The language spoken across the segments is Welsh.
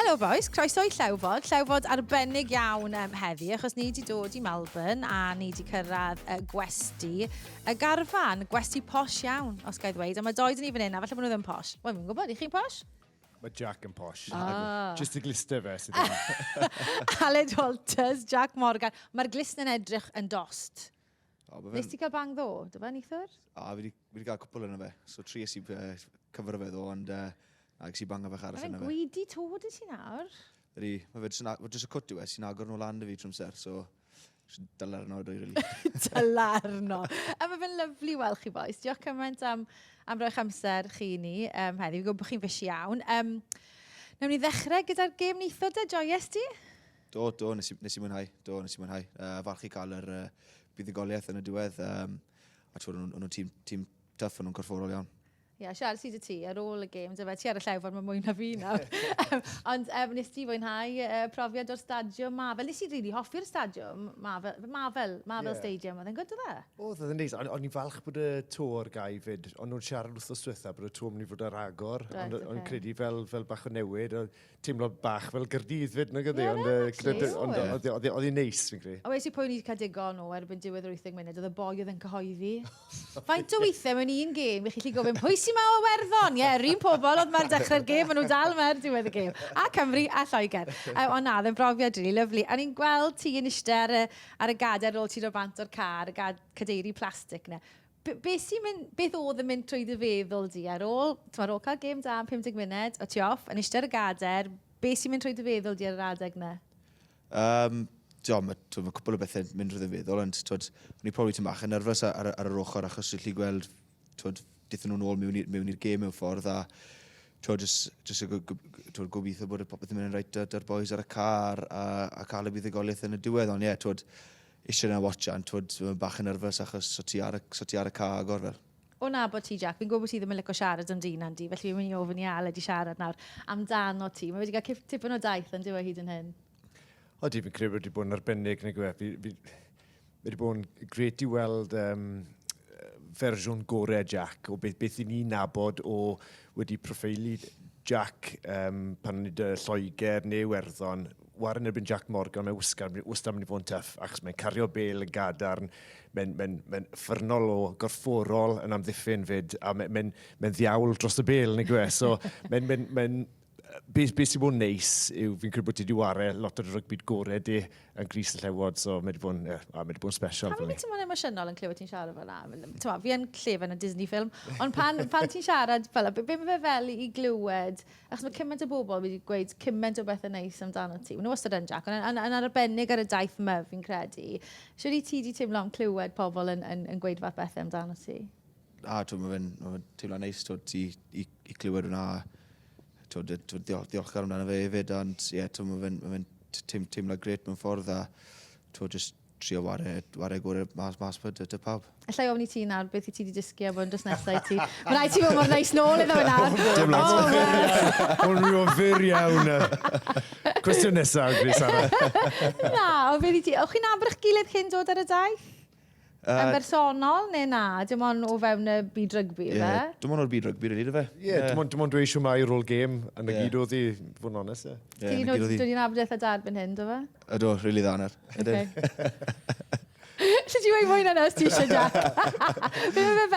Helo boys, croeso i Llewod. Llewod arbennig iawn heddi, achos ni wedi dod i Melbourne a ni wedi cyrraedd gwesti y garfan, gwesti posh iawn, os gael ddweud. A mae doed yn even un, a falle bod nhw ddim posh. Wel, fi'n gwybod, i chi'n posh? Mae Jac yn posh. Just y glister fe sydd yn. Aled Walters, Jac Morgan. Mae'r glisten yn edrych yn dost. Nes ti cael bang ddo, dyfa, neithwr? Fi wedi cael cwpl yna fe. So tri ys i cyfer fe ddo, ond ag si bang o fech arall yna fe. Mae'n gweidi tod i ti nawr? Mae fe jyst y cwt yw sy'n agor nhw lan dy fi trwmser, so dylar yno dwi, really. Dylar yno. A mae fe'n lyflu weld chi boys. Diolch cymaint am roi'ch amser chi ni heddi. Fi'n gwybod bod chi'n fysi iawn. Nawr ni ddechrau gyda'r gêm neithod e, joyous ti? Do, nes i mwynhau. Falch i cael yr buddugoliaeth yn y diwedd. A twyd, o'n nhw'n tîm tuff, o'n nhw'n corfforol iawn. Ie, siarad sydd y ti ar ôl y gêm, dyfa ti ar y Llewod, mae mwy na fi nawr. Ond nes ti fwynhau profiad o'r stadiwm Mafel. Nes i rili hoffi'r stadiwm Mafel Stadium, oedd e'n gwrdd o dde? Oedd e'n neis, o'n i'n falch bod y tŵr gai fyd, ond nhw'n siarad wrth o stwytha bod y tŵr mynd i fod ar agor, ond o'n credu fel bach o newid, teimlo bach fel Gyrdydd fyd, nag ydi, ond oedd e'n neis, fi'n credu. A wedi pwy ni wedi cael digon o erbyn diwedd yr 80 munud, oedd y boi oedd yn cyhoeddi. Faint o weithiau mewn un gêm, bych chi gofyn, pwy sy'n ma o Werddon? Ie, yr un pobl oedd mae'r dechrau'r gêm, maen nhw dal mae'r diwedd y gêm. A Cymru a Lloegr. Ond na, ddim brofiad rili lyflu. A ni'n gweld ti yn eistedd ar y gadair ôl ti ro'r bant o'r car, y cadeiri plastig na. Beth oedd yn mynd trwy dy feddwl di ar ôl cael gêm da am 50 munud, o ti off, yn eistedd ar y gadair, beth sy'n mynd trwy dy feddwl di ar yr adeg na? Mae cwpl o bethau mynd drwy dy feddwl, ond o'n i probably ti'n bach yn nerfus ar yr ochr, achos dwi'n gweld dithyn nhw'n ôl mewn i'r gêm mewn ffordd, a jyst gobeithio bod y popeth yn mynd yn reit ar boys ar y car a cael y buddugoliaeth yn y diwedd, ond ie, eisiau yna watchan, mae'n bach yn nerfus achos so ti ar y car agor fel. O na bod ti, Jac, fi'n gwybod bod ti ddim yn licio siarad am dinan di, felly fi'n mynd i ofyn i Aled i siarad nawr amdano ti. Mae wedi cael tipyn o daith yn diwedd hyd yn hyn. Fi'n credu wedi bod yn arbennig neu gwe. Wedi bod yn gret i weld fersiwn gorau Jac o beth i ni'n nabod o wedi proffeili Jac pan ni dy Lloegr neu Werddon. War yn erbyn Jac Morgan, mae wastad mynd i fod yn tuff, achos mae'n cario bel y gadarn, mae'n ffyrnol o gorfforol yn amddiffyn fyd, a mae'n ddiawl dros y bel, neu gwe. So, beth sy'n bod yn neis yw fi'n credu bod ti wedi wario lot o'r rygbi gorau di yn Gris y Llewod, so mae wedi bod yn special. Pam ti'n mynd emosiynol yn clywed ti'n siarad fel yna? Fi yn llefen y Disney film, ond pan ti'n siarad fel yna, be mae fe fel i glywed? Achos mae cymaint o bobl wedi gweud cymaint o bethau neis amdano ti. Mae nhw wastad yn Jac, ond yn arbennig ar y daith yma fi'n credu. Siwr i ti wedi teimlo am clywed pobl yn gweud fath bethau amdano ti? Mae'n teimlo neis i clywed hwnna. Diolchgar amdano fe hefyd, ond mae'n teimlo gret mewn ffordd, a just trio ware gorau mas bod dy pawb. Alla i ofni ti nawr, beth i ti wedi dysgu a bod yn dysnesau ti? Mae'n rhaid ti fod mor neis nôl iddo fe nawr. Dim lot. O'n rhywun fyr iawn. Cwestiwn nesaf, Sarra. Na, o beth i ti? O'ch chi'n nabod eich gilydd cyn dod ar y daith? Yn bersonol neu na? Dim ond o fewn y byd rygbi, fe? Dim ond o'r byd rygbi, rydyn fe? Ie, dim ond dweud siw mai ar ôl gêm, yn y gyd oedd i, fod yn onest. Ti'n dod i'n nabod eich dad byn hyn, do fe? Ydw, rili ddaner. Lle ti weid mwy na nes ti eisiau, Jac? Be mae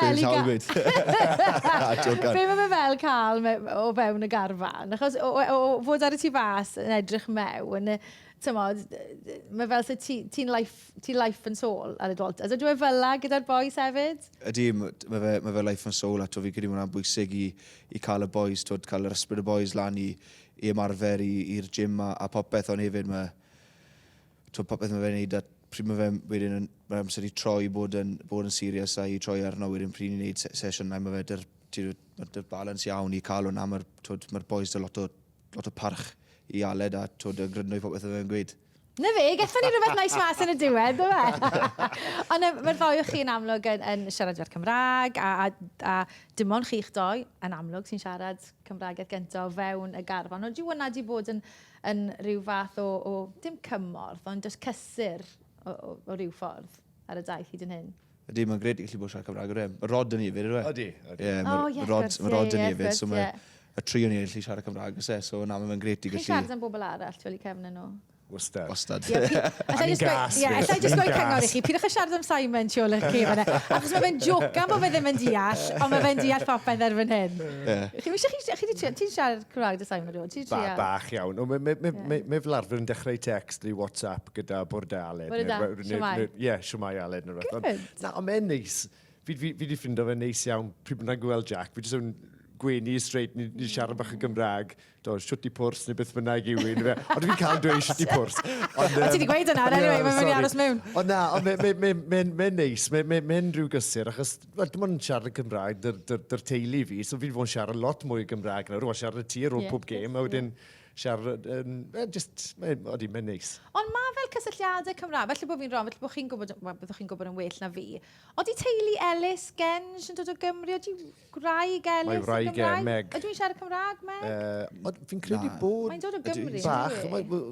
fe fel cael o fewn y garfan? Achos o fod ar y tu fas yn edrych mewn, mae fel sy'n ti'n life and soul ar y dwalt. Ydw e fel gyda'r boys hefyd? Ydy, mae fe life and soul, a fi credu mwynhau'n bwysig i cael y boys, cael yr ysbryd y boys lan i ymarfer i'r gym a popeth, ond hefyd popeth mae fe'n neud, a pryd mae fe wedyn mae amser i troi bod yn serious a i troi arno wedyn pryd ni'n neud sesiynau, mae fe dy'r balans iawn i cael hwnna, mae'r boys dy lot o parch i Aled a y grynno i popeth o fe'n gweud. Na fe, gethon ni rhywbeth nice mas yn y diwedd, do fe? Ond mae'r ddoi o chi yn amlwg yn siarad fer Cymraeg, a dim ond chi'ch doi yn amlwg sy'n siarad Cymraeg gyntaf fewn y garfan. Ond yw hwnna wedi bod yn rhyw fath o dim cymorth, ond just cysur o ryw ffordd ar y daith hyd yn hyn? Ydy, mae'n gred i gallu bod siarad Cymraeg o'r Mae rod yn i hefyd, ydw e? Ydy. Mae rod yn i hefyd, so y tri o'n i'n gallu siarad Cymraeg, so na, mae'n greit i Chi'n gallu... siarad am bobl arall, fel i cefn nhw? Wastad. Wastad. A'n i'n gas. Ie, allai jyst gweud cyngor i chi. Pidwch a siarad am Simon tu ôl eich cef yna. Achos mae fe'n jocan bod fe ddim yn deall, ond mae fe'n deall popeth erbyn hyn. Ti'n siarad Cymraeg dy Simon rhywun? Bach iawn. Mae fel arfer yn dechrau text i WhatsApp gyda Bwrdd Aled. Siwmai? Ie, Siwmai Aled. Na, ond mae'n neis. Fi wedi ffindo fe'n neis iawn. Pryd bynnag gweld Jac, fi jyst yn gwenu straight, ni siarad bach y Gymraeg. Siwt i pwrs neu beth bynnag yw un. Ond fi'n cael dweud siwt i pwrs. O, ti wedi gweud yna, anyway, mae'n mynd i aros mewn. Ond na, mae'n neis. Mae'n rhyw gysur, achos dim ond siarad y Gymraeg dy'r teulu fi, so fi wedi bod yn siarad lot mwy o Gymraeg nawr. Rwy'n siarad y ti ar ôl pob gêm, a wedyn siarad, mae'n neis. Ond mae fel cysylltiadau Cymraeg, felly bod fi'n wrong, felly bod chi'n gwybod, byddwch chi'n gwybod yn well na fi. Oeddi teulu Ellis, Genge yn dod o Gymru, oeddi gwraig Ellis Mae wraig Meg. Ydw i'n siarad Cymraeg, Meg? Fi'n credu bod... Mae'n dod o Gymru. Bach,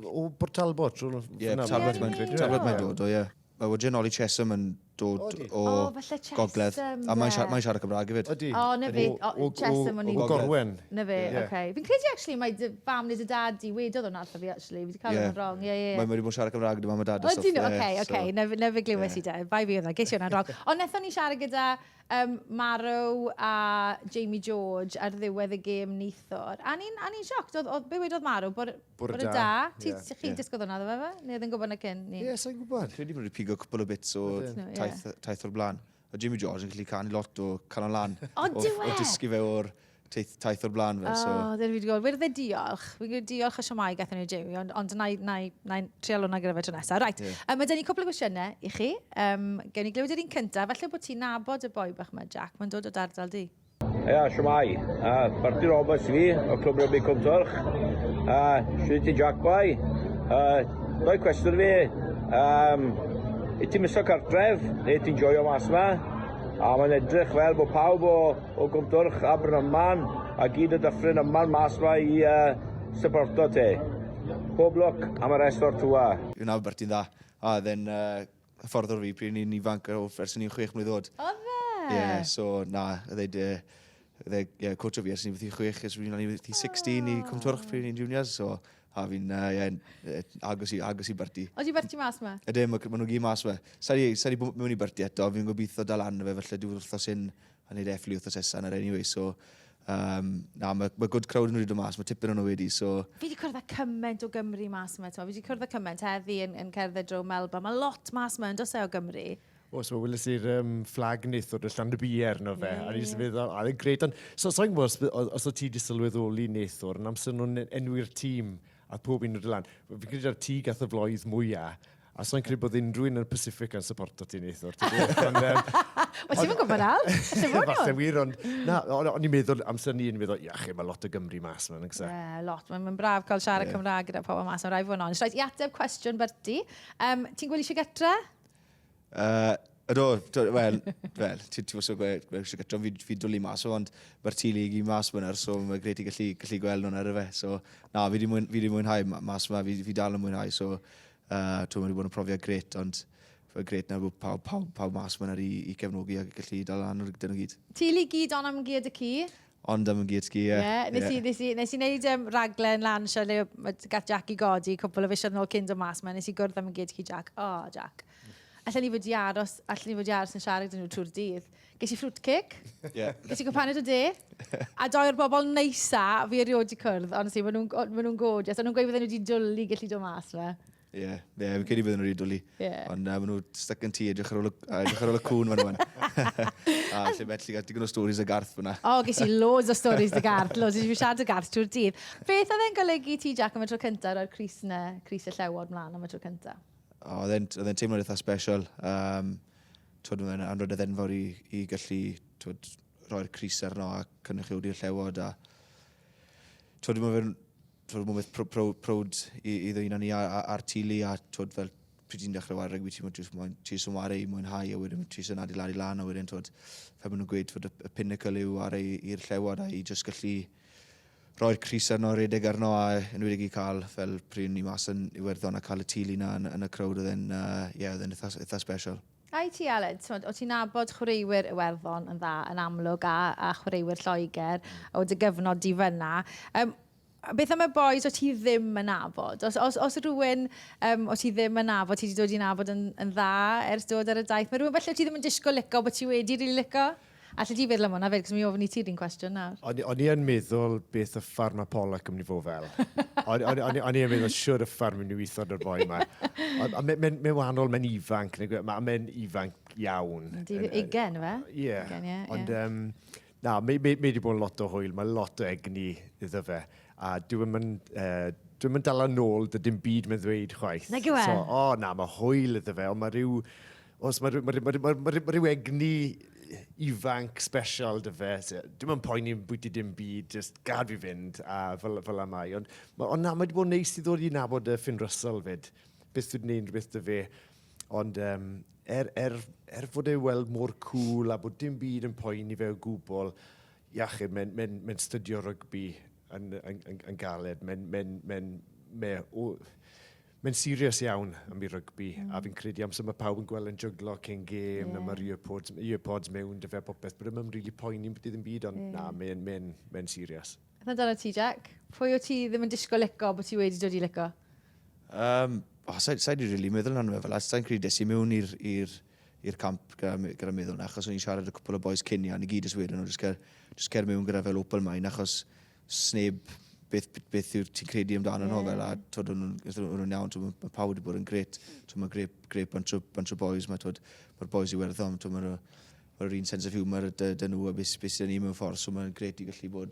o Port Talbot. Ie, Talbot mae'n dod o, ie. Mae wedyn Oli Chesham yn dod o Gogledd. A mae'n siarad Cymraeg hefyd. O, na fe, Chesham o'n i... O Gorwen. Na fe, oce. Fi'n credu, actually, mae dy fam neu dy dad i wedodd o'n arth o fi, actually. Fi wedi cael yn wrong, ie. Mae wedi bod yn siarad Cymraeg dy mam a dad. O, dyn nhw, oce. Na fe glywes i da. Bai fi oedd ges i hwnna'n wrong. Ond nethon ni siarad gyda Marw a Jamie George ar ddiwedd y gêm neithwr. A ni'n sioct, be wedodd Marw, bod y da. Chi'n disgwyl hwnna, dda fe? Neu oedd yn gwybod na cyn? Ie, sa'n gwybod. Credu bod wedi pigo cwpl o bits o taith o'r blaen. A Jamie George yn gallu canu lot o canon lan. O, diwe! O dysgu fe o'r taith o'r blaen fe. O, dyna fi wedi gweld. Wyrdd e diolch. Fi'n gwneud diolch o siamai gathon ni Jamie, ond na'n trial hwnna gyda fe tro nesaf. Right, mae dyn ni cwpl o gwestiynau i chi. Gewn ni glywed yr un cyntaf. Falle bod ti'n nabod y boi bach yma, Jac. Mae'n dod o dardal di. Ia, siamai. Barti Roberts fi, o Clwb Rygbi Cwmtwrch. Siwyd ti Jac boi. Doi cwestiwn fi. I ti'n miso cartref, neu ti'n joio mas yma? A mae'n edrych fel bod pawb o Gwmtwrch a Brynman a gyd y dyffryn yma'n mas yma i supporto te. Pob lwc am y rest o'r tŵa. Yw'n awr Berti'n dda. A ddyn ffordd o'r fi, pryd ni'n ifanc o ers ni'n 6 mlynedd oed. O fe? Ie, so na, coach o fi ers ni'n fydd 6, ers ni'n 16 i Cwmtwrch pryd ni'n juniors, so a fi'n agos i Berti. O di Berti mas yma? Ydyn, maen nhw gyd mas yma. Sa'i bod mewn i Berti eto, fi'n gobeithio dal lan fe, felly dwi'n wrthos yn a wneud efflu wrthos esan ar anyway, so na, mae good crowd yn rhaid o mas, mae tipyn o'n wedi, so... Fi wedi cwrdd â cymaint o Gymru mas yma, fi wedi cwrdd â cymaint heddi yn cerdded dro Melba. Mae lot mas yma yn dos o Gymru. O, so weles i'r fflag neithwr, y Llandybier no fe, a ni'n meddwl, a dde'n greit, ond so'n gwybod os o ti wedi sylweddoli neithwr, yn amser nhw'n enwi'r tîm, a pob un o'r lan. Fi'n credu ar ti gath y flwydd mwyaf, a so'n credu bod unrhyw un yn Pacific yn supporto ti neithwr. Wel, ti'n gwybod al? Falle wir, ond o'n i'n meddwl, amser ni'n meddwl, mae lot o Gymru mas yma, nag lot. Mae'n braf cael siarad Cymraeg gyda pobl mas yn rai fod yn on. Rhaid i ateb cwestiwn Berti. Ti'n gweld eisiau getra? Ydw, wel, ti'n fawr gweud eisiau getra, fi dwlu mas, ond mae'r tîl i gyd mas yma, so mae'n greit i gallu gweld nhw'n ar y fe. So, na, fi wedi mwynhau mas yma, fi dal yn mwynhau, so mae wedi bod yn profiad gret, ond gret na bod pawb mas yma i gefnogi a gallu dal lan o'r dyn nhw gyd. Tîl i gyd ond am gyd y ci? Ond am gyd ski, ie. Nes i wneud raglen lan sio le gat Jac i godi, cwpl o fisiodd nôl cyn o mas yma, nes i gwrdd am gyd ci Jac. O, Jac. Allen ni fod i aros yn siarad yn nhw trwy'r dydd. Ges i fruitcake, ges i gwpaned o de, a doi o'r bobl neisa fi erioed i cwrdd, honestly, maen nhw'n godious. Ond nhw'n gweud fydden nhw wedi dwlu gallu dod mas fe. Ie, fi'n credu bydden nhw wedi dwlu. Ond maen nhw stuck yn ti, edrych ar ôl y cwn fan nhw'n. A lle felly gael digon o stories y garth fyna. O, ges i loads o stories y garth, loads o siarad y garth trwy'r dydd. Beth oedd e'n golygu ti, Jac, am y tro cyntaf o'r Crys y Llewod mlaen am y tro cyntaf? Oedd e'n teimlo'n eitha special. Mae'n anrod y ddenfawr i gallu rhoi'r Crys arno a cynrychioli'r Llewod. Mae'n beth prowd i ddwy'n ni ar tili a fel pryd i'n dechrau war rygbi, ti'n tis yn wario i mwynhau a wedyn tis yn adeiladu lan a wedyn fel maen nhw'n gweud y pinnacle yw ar i'r Llewod a i just gallu roi'r Crys arno, redeg arno a yn wedi i cael fel pryd ni mas yn Iwerddon a cael y tili na yn y crowd oedd e'n eitha special. A i ti, Aled, o ti'n nabod chwaraewyr Iwerddon yn dda, yn amlwg, a chwaraewyr Lloegr, o dy gyfnod di fyna. Beth am y boys o ti ddim yn nabod? Os rhywun o ti ddim yn nabod, ti wedi dod i nabod yn dda ers dod ar y daith, mae rhywun felly o ti ddim yn disgwyl lico, bod ti wedi rili lico? Alla ti feddwl am hwnna, fyd, cos mi ofyn i ti'r un cwestiwn nawr. O'n i yn meddwl beth y ffarm Apolloc yn mynd i fod fel. O'n i yn meddwl siwr y ffarm yn weithio o'r boi yma. Mae'n wahanol, mae'n ifanc, mae'n ifanc iawn. Ugen, fe? Ie. Ond, na, mae wedi bod yn lot o hwyl, mae lot o egni iddo fe. A dwi'n mynd dal yn ôl, dy dim byd mae'n ddweud chwaith. Nag yw e? Na, mae hwyl iddo fe, ond mae rhyw egni ifanc special dy fe. Dim yn poeni bwyty dim byd, just gad fi fynd a fel am ai. Ond na, mae wedi bod yn neis i ddod i nabod y Finn Russell fyd. Beth dwi'n neud rhywbeth dy fe. Ond fod ei weld mor cool a bod dim byd yn poeni fe o gwbl, iachyd, mae'n studio rygbi yn galed. Mae'n serious iawn am ei rygbi, a fi'n credu amser mae pawb yn gweld yn jyglo cyn gêm, na mae'r earpods mewn dy fe popeth, bod ddim yn really poeni beth ddim byd, ond na, mae'n serious. Yna dyna ti, Jac? Pwy o ti ddim yn disgwyl lico, bod ti wedi dod i lico? Sa'i di rili meddwl yn fel, sa'i'n credu des i mewn i'r camp gyda meddwl na, achos o'n i'n siarad y cwpl o boys cynni, a ni gyd yswyd nhw, jyst cer mewn gyda fel opel main, achos sneb beth yw'r ti'n credu amdano nhw fel, a twyd nhw'n iawn, mae pawb wedi bod yn gret, mae'n gret bunch o boys, mae'r boys i werddom, mae'r un sense of humour dyn nhw a beth sydd ni mewn ffordd, so mae'n gret i gallu bod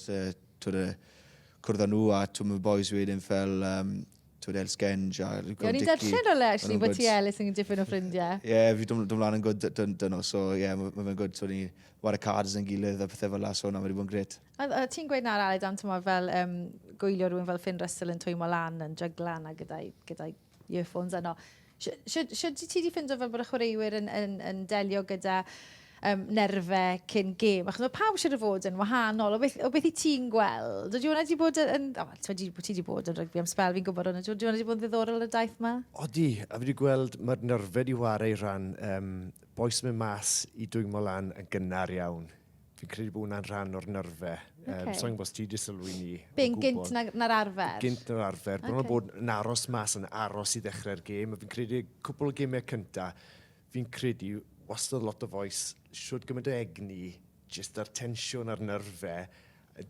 cwrdd â nhw, a mae'r boys wedyn fel Elsgenge a Ie, ni'n darllen o le, actually, bod ti Elis yn dipyn o ffrindiau. Ie, fi dwi'n mlaen yn good dyn nhw, so ie, mae'n good, so ni war y cards yn gilydd a pethau fel la, so na, mae wedi bod yn gret. A ti'n gweud na'r Aled am fel gwylio rhywun fel Finn Russell yn twymo lan, yn jyglan a gyda'i earphones yno. Siwr ti wedi ffindo fel bod y chwaraewyr yn delio gyda nerfau cyn gêm? Achos mae pawb sydd wedi bod yn wahanol. O beth i ti'n gweld? Dwi hwnna wedi bod yn... ti wedi bod yn rygbi am spel, fi'n gwybod hwnna. Dwi hwnna wedi bod yn ddiddorol y daith yma? Odi, a fi wedi gweld mae'r nerfau wedi wario rhan boes mewn mas i dwymo lan yn gynnar iawn. Fi'n credu bod hwnna'n rhan o'r nerfau. So'n gwybod ti wedi sylwi ni. Be'n gynt na'r arfer? Gynt na'r arfer. Bron o bod yn aros mas yn aros i ddechrau'r gêm. Fi'n credu cwbl o gymau cynta, fi'n credu wastad lot o foes, siwrd gymaint o egni, jyst ar tensiwn ar nerfau,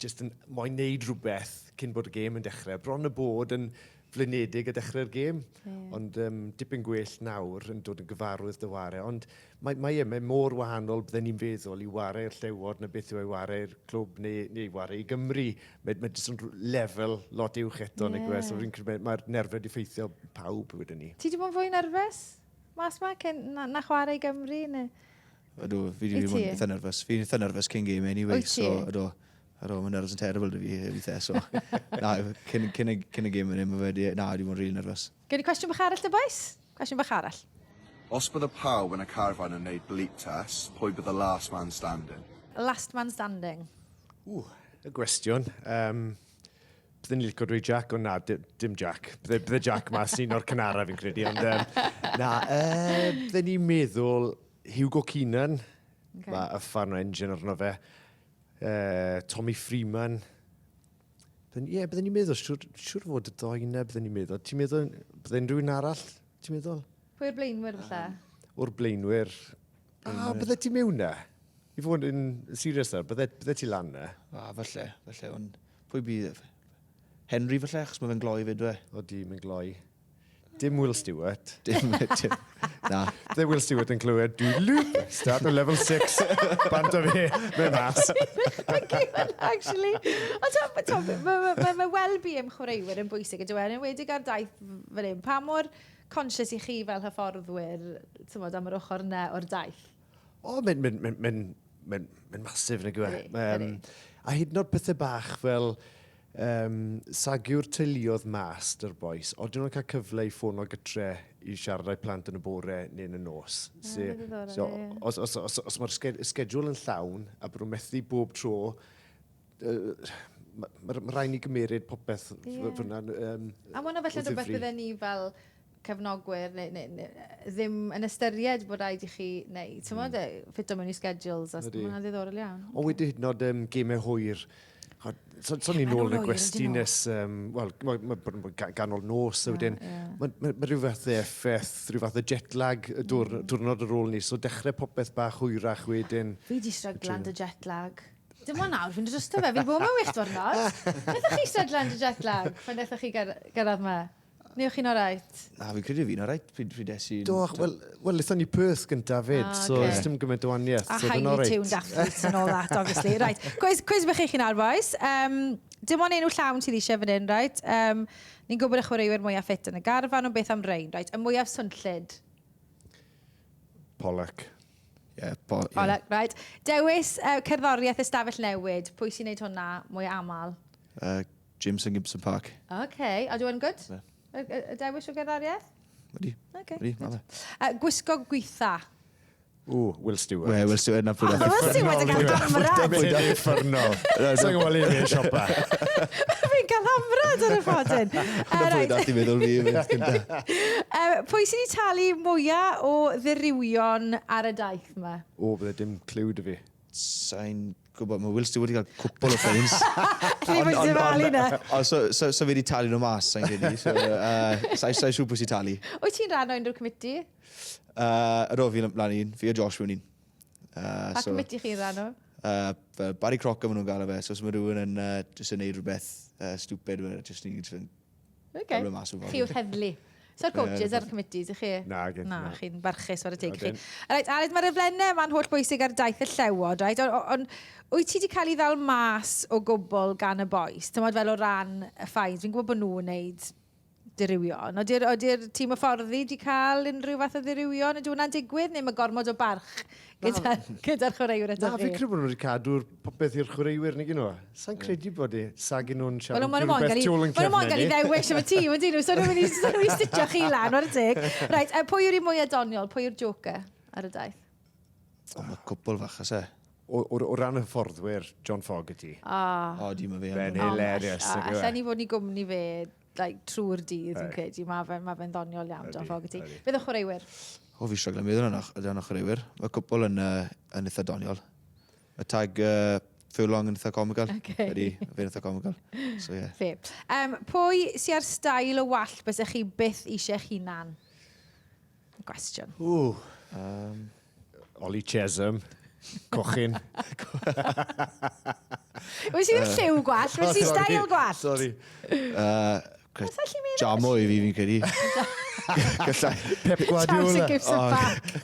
jyst yn moyn neud rhywbeth cyn bod y gêm yn dechrau. Bron o bod yn flinedig a dechrau'r gêm, ond dipyn gwell nawr yn dod yn gyfarwydd dy ware. Ond mae mor wahanol bydden ni'n feddwl i warau'r Llewod na beth yw ei warau'r clwb neu warau i Gymru. Mae jyst yn lefel lot uwch eto, mae'r nerfau wedi ffeithio pawb wedyn ni. Ti wedi bod yn fwy nerfus? Mas ma, na chwarae i Gymru? Ydw, fi wedi bod yn eitha nerfus. Fi'n eitha nerfus cyn game anyway, so ydw, mae nerfus yn terrible dy fi, so na, cyn y game yn hyn, na, wedi bod yn really nerfus. Gen i cwestiwn bach arall dy boes? Cwestiwn bach arall. Os bydd y pawb yn y carfan yn gwneud bleep test, pwy bydd y last man standing? Last man standing. Y gwestiwn. Byddwn ni'n licio dweud Jac, ond na, dim Jac. Bydde Jac mas un o'r cynara fi'n credu. Ond byddwn ni'n meddwl Hugo Keenan, mae y fan o engine arno fe. Tommy Freeman. Byddwn ni'n meddwl, siwr fod y ddoi yna byddwn ni'n meddwl. Ti'n meddwl, byddwn rhywun arall, ti'n meddwl? Pwy'r blaenwyr falle? O'r blaenwyr. Bydde ti mewn na? I fod yn serious na, bydde ti lan na? Falle, ond pwy bydd? Henry falle, achos mae fe'n gloi fyd we. Odi, mae'n gloi. Dim Will Stewart. Na. Bydde Will Stewart yn clywed, loop, start o level 6, bant o fe mas. Actually. Mae well-being chwaraewyr yn bwysig ydw yn wedig ar daith fel un. Pa mor conscious i chi fel hyfforddwyr am yr ochr yna o'r daith? Mae'n masif yn y gwe. A hyd yn oed pethau bach fel sagiwr teuluodd mas dy'r boes, ond dyn nhw'n cael cyfle i ffono gytre i siarad â'i plant yn y bore neu yn y nos. Os mae'r schedule yn llawn a bod nhw'n methu bob tro, mae rhaid ni gymeryd popeth. A mwyn o felly rhywbeth bydden ni fel cefnogwyr ddim yn ystyried bod rhaid i chi wneud. Ti'n modd ffito mewn i schedules, a mae'n ddiddorol iawn. O wedi hyd yn oed gemau hwyr. So ni'n nôl yn y gwesti nes, wel, mae'n ganol nos, mae rhyw fath o effaith, rhyw fath o jetlag y diwrnod ar ôl ni, so dechrau popeth bach hwyrach wedyn. Fi di stryglan dy jetlag. Dim ond nawr, fi'n drysto fe, fi bod mewn wych diwrnod. Ydych chi stryglan dy jetlag, pan ydych chi gyrraedd me? Neu ych chi'n orait? Na, fi'n credu fi'n orait, pryd esu. Doch, wel, lython ni Perth gyntaf fyd, so dim gymaint o waniaeth. A highly tuned athletes and all that, obviously. Right, cwys bych chi'n ar, boys. Dim ond enw llawn sydd eisiau fan hyn, right? Ni'n gwybod y chwaraewyr mwyaf ffit yn y garfan o beth am rein, right? Y mwyaf swnllid. Pollock. Pollock, right. Dewis cerddoriaeth ystafell newid. Pwy sy'n neud hwnna mwy amal? Jameson Gibson Park. OK, a dwi'n good? Y dewis o gerddoriaeth? Wedi, mae fe. Gwisgo gweitha. Will Stewart. Will Stewart na pwyd. Will Stewart yn cael hamrad. Mae'n effernol. Sa'n gwybod i fi siopa. Fi'n cael hamrad ar y ffodyn. Na pwyd at i meddwl fi. Pwy sy'n ei talu mwyaf o ddirywion ar y daith yma? Bydde dim clywed y fi. Sa'n gwybod, mae Will Stewart wedi cael cwpl o ffeins. Cli mae'n dyfalu na. So fe wedi talu nhw mas, sa'n credu. Sa'n siŵr pwy sy'n talu. Wyt ti'n rhan o unrhyw comiti? Ydw, fi lan un. Fi a Josh mewn un. A comiti chi'n rhan o? Barry Crocker maen nhw'n gael fe. So os mae rhywun yn just yn neud rhywbeth stupid, just ni'n gael mas o fod. Chi yw'r heddlu. So'r coaches ar y committees, ych chi? Na, chi'n barchus ar y teg chi. Aled, mae'r eflennau ma'n holl bwysig ar daith y Llewod, ond wyt ti wedi cael ei ddal mas o gwbl gan y boes? Tymod fel o ran y ffains, fi'n gwybod bod nhw'n wneud diriwion. Oeddi'r tîm y fforddi wedi cael unrhyw fath o diriwion? Ydy hwnna'n digwydd, neu mae gormod o barch gyda'r chwaraewyr ydych chi? Na, fi'n credu bod nhw wedi cadw'r popeth i'r chwaraewyr ni gyno. Sa'n credu bod sagin nhw'n siarad rhywbeth tiwl yn cefn. Mae'n gael i ddewis am y tîm, ydyn nhw, so nhw'n mynd i stitio chi lan o'r teg. Reit, pwy yw'r mwy adoniol? Pwy yw'r joker ar y daith? Mae cwpl fach, as e. O ran y fforddwyr, John Fogarty. Di mae fe. Fe'n hilarious. Allan ni fod ni gwmni fe trwy'r dydd yn credu. Mae fe'n ddoniol iawn, John Fogarty. Fydd y chwaraewyr? Fi stryglan meddwl yna chwaraewyr. Mae cwpl yn eitha doniol. Mae tag Furlong yn eitha comical. Fe'n eitha comical. So, ie. Fe. Pwy sy'n ar stael o wall bysych chi byth eisiau hunan? Gwestiwn. Ollie Chesham. Cochyn. Wyt ti ddim lliw gwall? Wyt ti stael gwall? Sorry. Jamo i fi fi'n credu. Pep Guardiola.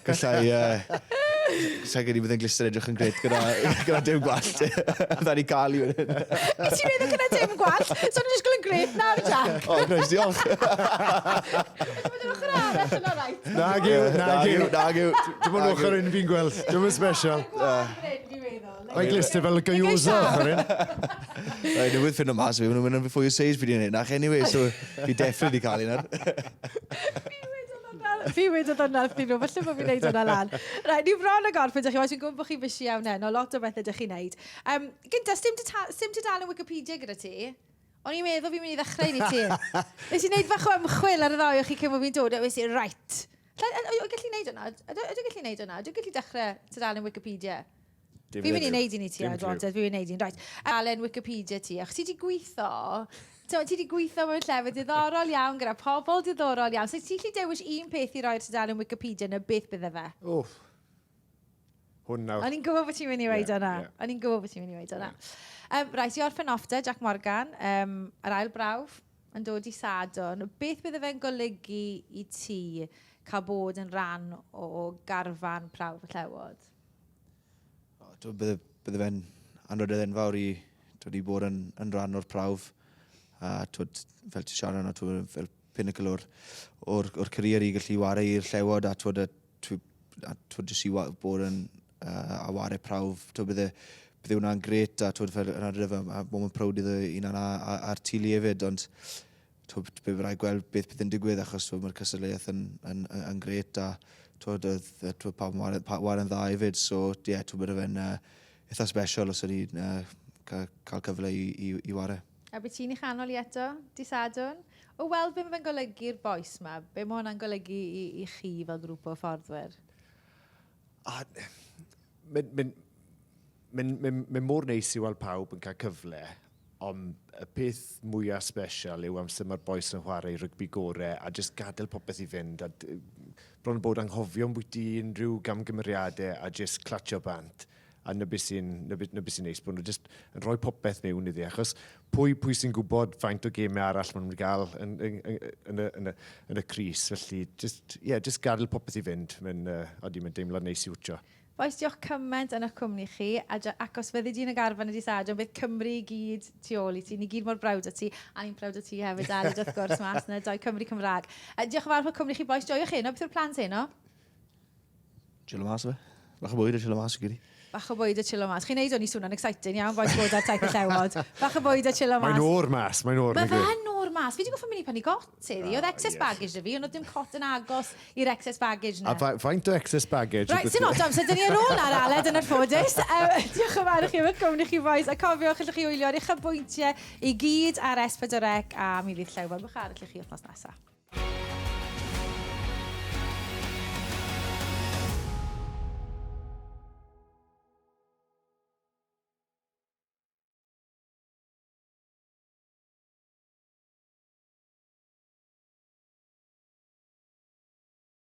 Gallai gyrru bydd yn glister edrych yn gret gyda dim gwall. Dda ni cael i wedyn. Wyt ti'n meddwl gyda dim gwall? So nhw'n ysgol yn gret nawr, Jac? Gwneud, diolch. Dwi'n ochr arall yn o'r Na gyw. Dim ond ochr un fi'n gweld. Dim yn special. Mae'n glister fel y gyoza ochr un. Nhw wedi ffynd o mas fi, nhw'n mynd yn fwy o seis fi di'n neud. Anyway, so fi definitely cael un ar. Fi wedi dod yna wrth nhw, falle bod fi'n neud hwnna lan. Rai, ni bron o gorff ydych chi, dwi'n gwybod bod chi fysi iawn hyn, o lot o beth ydych chi'n neud. Gynta, sdim ti dal yn Wikipedia gyda ti? O'n i'n meddwl fi'n mynd i ddechrau ni ti. Nes i'n neud fach o ymchwil ar y ddoi o chi cyn bod fi'n dod, a wes i, right. Dwi'n gallu neud hwnna? Dwi'n gallu neud hwnna? Dwi'n gallu dechrau ti dal yn Wikipedia? Fi'n mynd i neud i ni ti, fi'n mynd i neud i'n right. Dalen Wikipedia ti, ach ti di gweithio, ti wedi gweithio mewn llefydd diddorol iawn gyda pobl diddorol iawn. So ti'n gallu dewis un peth i roi'r tudalen Wikipedia neu beth bydde fe? Hwn nawr. O'n i'n gwybod bod ti'n mynd i weid hwnna. O'n i'n gwybod bod ti'n mynd i weid hwnna. Rhaid i orffen offda, Jac Morgan, yr ail Brawf, yn dod i Sadwrn. Beth bydde fe'n golygu i ti cael bod yn rhan o garfan Brawf y Llewod? Bydde fe'n anrydedd enfawr i bod yn rhan o'r prawf. Fel ti siarad yna, fel pinnacle o'r career i gallu wario i'r Llewod a jyst i bod yn wario prawf. Bydde hwnna'n gret a fel yna rydyn a bod yn prowd iddo un a'r tili hefyd, ond bydd rhaid gweld beth bydd yn digwydd achos mae'r cystadleuaeth yn gret a pawb war yn dda hefyd, so bydd fe'n eitha special os ydy cael cyfle i wario. A beth ti'n ei chanol i eto, di Sadwrn? O weld beth mae'n golygu'r boes yma? Be mae hwnna'n golygu i chi fel grŵp o fforddwyr? Mae'n mor neis i weld pawb yn cael cyfle, ond y peth mwyaf special yw amser mae'r boes yn chwarae rygbi gorau a jyst gadael popeth i fynd. Bron bod anghofio bwyty unrhyw gamgymeriadau a jyst clatio bant. A na beth sy'n neis, bod nhw jyst yn rhoi popeth mewn iddi. Achos pwy sy'n gwybod faint o gemau arall maen nhw'n cael yn y Cris. Felly, jyst gadael popeth i fynd. Mae'n deimlad neis i wtio. Boes, diolch cymaint yn eich cwmni chi, ac os fyddi di'n y garfan ydi Sadwrn, beth Cymru i gyd tu ôl i ti, ni gyd mor brawd o ti, a ni'n brawd o ti hefyd, Aled, wrth gwrs, mas yna, doi Cymru Cymraeg. Diolch yn fawr fod cwmni chi, boes, joio'ch heno, beth yw'r plan heno? Chilo mas fe. Bach o bwyd o chilo mas i gyd. Bach o bwyd o chilo mas. Chi'n neud o'n i swnio'n exciting iawn, boes bod ar taith y Llewod. Bach o bwyd o chilo mas. Mae'n o'r mas, mae'n o'r. Mae fe'n o'r mas. Fi wedi goffo mynd i pennu got heddi. Oedd excess baggage da fi, ond oedd dim cot yn agos i'r excess baggage na. A faint o excess baggage? Right, sy'n otom, so dyn ni ar ôl ar Aled yn yr ffodus. Diolch yn fawr i chi, mae'n cwmni chi boes. A cofiwch, allwch chi wylio ar eich bwyntiau i gyd ar S4C a mi fydd Llewod. Mwch arall i chi wythnos nesaf.